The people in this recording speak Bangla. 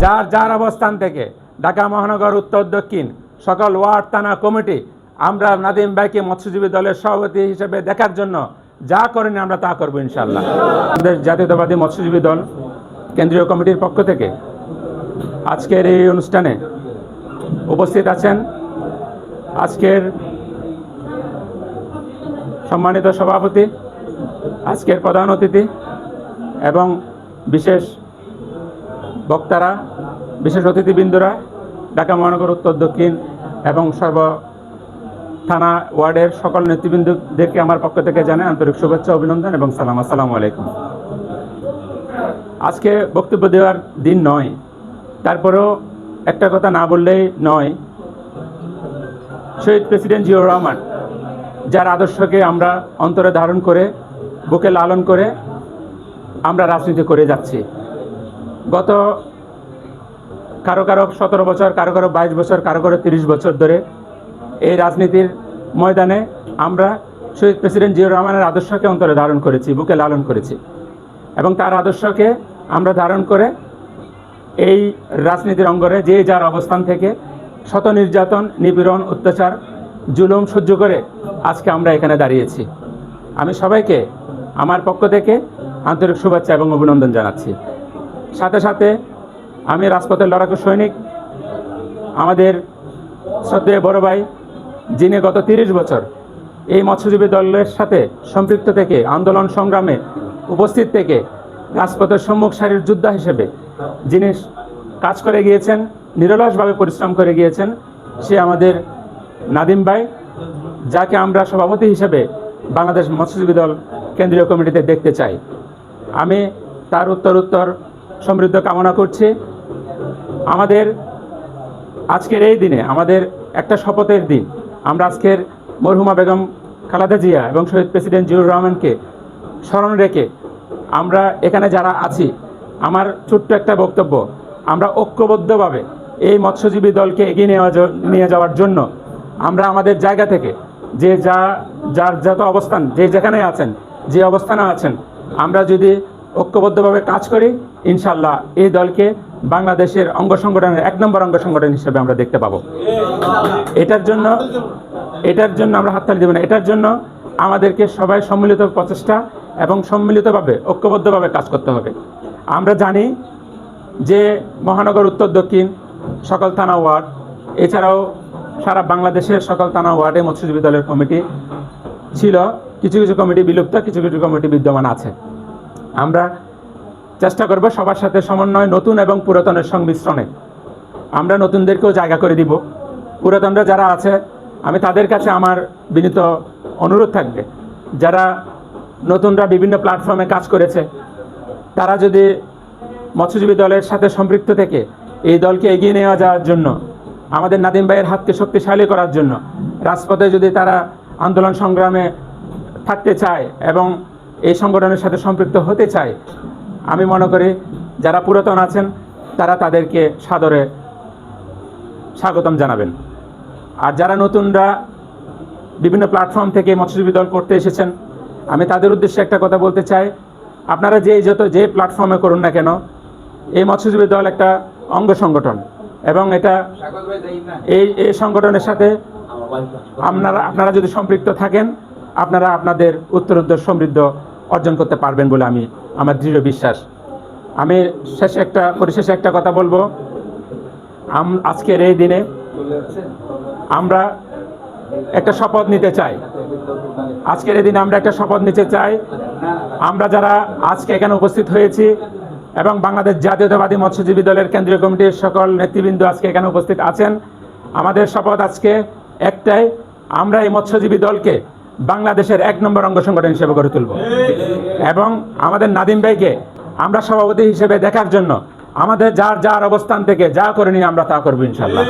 যার যার অবস্থান থেকে ঢাকা মহানগর উত্তর দক্ষিণ সকল ওয়ার্ড থানা কমিটি আমরা নাদিম ভাইকে মৎস্যজীবী দলের সভাপতি হিসেবে দেখার জন্য যা করেন আমরা তা করবো ইনশাআল্লাহ। আমাদের জাতীয়তাবাদী মৎস্যজীবী দল কেন্দ্রীয় কমিটির পক্ষ থেকে আজকের এই অনুষ্ঠানে উপস্থিত আছেন আজকের সম্মানিত সভাপতি, আজকের প্রধান অতিথি এবং বিশেষ বক্তারা, বিশেষ অতিথিবৃন্দরা, ঢাকা মহানগর উত্তর দক্ষিণ এবং সর্ব থানা ওয়ার্ডের সকল নেতৃবৃন্দদেরকে আমার পক্ষ থেকে জানাই আন্তরিক শুভেচ্ছা, অভিনন্দন এবং সালাম। আসসালামু আলাইকুম। আজকে বক্তব্য দেওয়ার দিন নয়, তারপরেও একটা কথা না বললেই নয়। শহীদ প্রেসিডেন্ট জিয়াউর রহমান যার আদর্শকে আমরা অন্তরে ধারণ করে বুকে লালন করে আমরা রাজনীতি করে যাচ্ছি। গত কারো 17 বছর, কারো 22 বছর, কারো 30 বছর ধরে এই রাজনীতির ময়দানে আমরা শহীদ প্রেসিডেন্ট জিয়াউর রহমানের আদর্শকে অন্তরে ধারণ করেছি, বুকে লালন করেছি এবং তার আদর্শকে আমরা ধারণ করে এই রাজনীতির অঙ্গনে যে যার অবস্থান থেকে শত নির্যাতন, নিপীড়ন, অত্যাচার, জুলুম সহ্য করে আজকে আমরা এখানে দাঁড়িয়েছি। আমি সবাইকে আমার পক্ষ থেকে আন্তরিক শুভেচ্ছা এবং অভিনন্দন জানাচ্ছি। সাথে সাথে আমি রাজপথের লড়াকু সৈনিক, আমাদের শ্রদ্ধেয় বড় ভাই, যিনি গত 30 বছর এই মৎস্যজীবী দলের সাথে সম্পৃক্ত থেকে আন্দোলন সংগ্রামে উপস্থিত থেকে রাজপথের সম্মুখ সারির যোদ্ধা হিসেবে যিনি কাজ করে গিয়েছেন, নিরলসভাবে পরিশ্রম করে গিয়েছেন, সে আমাদের নাদিম ভাই, যাকে আমরা সভাপতি হিসেবে বাংলাদেশ মৎস্যজীবী দল কেন্দ্রীয় কমিটিতে দেখতে চাই। আমি তার উত্তর সমৃদ্ধ কামনা করছি। আমাদের আজকের এই দিনে আমাদের একটা শপথের দিন। আমরা আজকের মরহুমা বেগম খালেদা জিয়া এবং শহীদ প্রেসিডেন্ট জিয়াউর রহমানকে স্মরণ রেখে আমরা এখানে যারা আছি, আমার ছোট্ট একটা বক্তব্য, আমরা ঐক্যবদ্ধভাবে এই মৎস্যজীবী দলকে এগিয়ে নিয়ে যাওয়ার জন্য আমরা আমাদের জায়গা থেকে যে যার যত অবস্থান, যে যেখানে আছেন, যে অবস্থানে আছেন, আমরা যদি ঐক্যবদ্ধভাবে কাজ করি, ইনশাল্লাহ এই দলকে বাংলাদেশের অঙ্গ সংগঠনের 1 নম্বর অঙ্গ সংগঠন হিসেবে আমরা দেখতে পাবো। এটার জন্য আমরা হাততালি দেব না। এটার জন্য আমাদেরকে সবাই সম্মিলিত প্রচেষ্টা এবং সম্মিলিতভাবে ঐক্যবদ্ধভাবে কাজ করতে হবে। আমরা জানি যে মহানগর উত্তর দক্ষিণ সকল থানা ওয়ার্ড, এছাড়াও সারা বাংলাদেশের সকল থানা ওয়ার্ডে মৎস্যজীবী দলের কমিটি ছিল। কিছু কিছু কমিটি বিলুপ্ত, কিছু কিছু কমিটি বিদ্যমান আছে। আমরা চেষ্টা করব সবার সাথে সমন্বয়, নতুন এবং পুরাতনের সংমিশ্রণে আমরা নতুনদেরকেও জায়গা করে দিব। পুরাতনরা যারা আছে, আমি তাদের কাছে আমার বিনীত অনুরোধ থাকবে, যারা নতুনরা বিভিন্ন প্ল্যাটফর্মে কাজ করেছে, তারা যদি মৎস্যজীবী দলের সাথে সম্পৃক্ত থেকে এই দলকে এগিয়ে নিয়ে যাওয়ার জন্য, আমাদের নাদিম ভাইয়ের হাতকে শক্তিশালী করার জন্য রাজপথে যদি তারা আন্দোলন সংগ্রামে থাকতে চায় এবং এই সংগঠনের সাথে সম্পৃক্ত হতে চায়, আমি মনে করি যারা পুরাতন আছেন তারা তাদেরকে সাদরে স্বাগতম জানাবেন। আর যারা নতুনরা বিভিন্ন প্ল্যাটফর্ম থেকে মৎস্যজীবী দল করতে এসেছেন, আমি তাদের উদ্দেশ্যে একটা কথা বলতে চাই, আপনারা যে প্ল্যাটফর্মে করুন না কেন, এই মৎস্যজীবী দল একটা অঙ্গ সংগঠন এবং এটা এই সংগঠনের সাথে আপনারা যদি সম্পৃক্ত থাকেন, আপনারা আপনাদের উত্তরোত্তর সমৃদ্ধ অর্জন করতে পারবেন বলে আমার দৃঢ় বিশ্বাস। আমি পরিশেষে একটা কথা বলবো, আজকের এই দিনে আমরা একটা শপথ নিতে চাই। আজকের এই দিনে আমরা একটা শপথ নিতে চাই। আমরা যারা আজকে এখানে উপস্থিত হয়েছি এবং বাংলাদেশ জাতীয়তাবাদী মৎস্যজীবী দলের কেন্দ্রীয় কমিটির সকল নেতৃবৃন্দ আজকে এখানে উপস্থিত আছেন, আমাদের শপথ আজকে একটাই, আমরা এই মৎস্যজীবী দলকে বাংলাদেশের 1 নম্বর অঙ্গ সংগঠন হিসেবে গড়ে তুলব এবং আমাদের নাদিম ভাইকে আমরা সভাপতি হিসেবে দেখার জন্য আমাদের যার অবস্থান থেকে যা করে নিয়ে আমরা তা করবো ইনশাল্লাহ।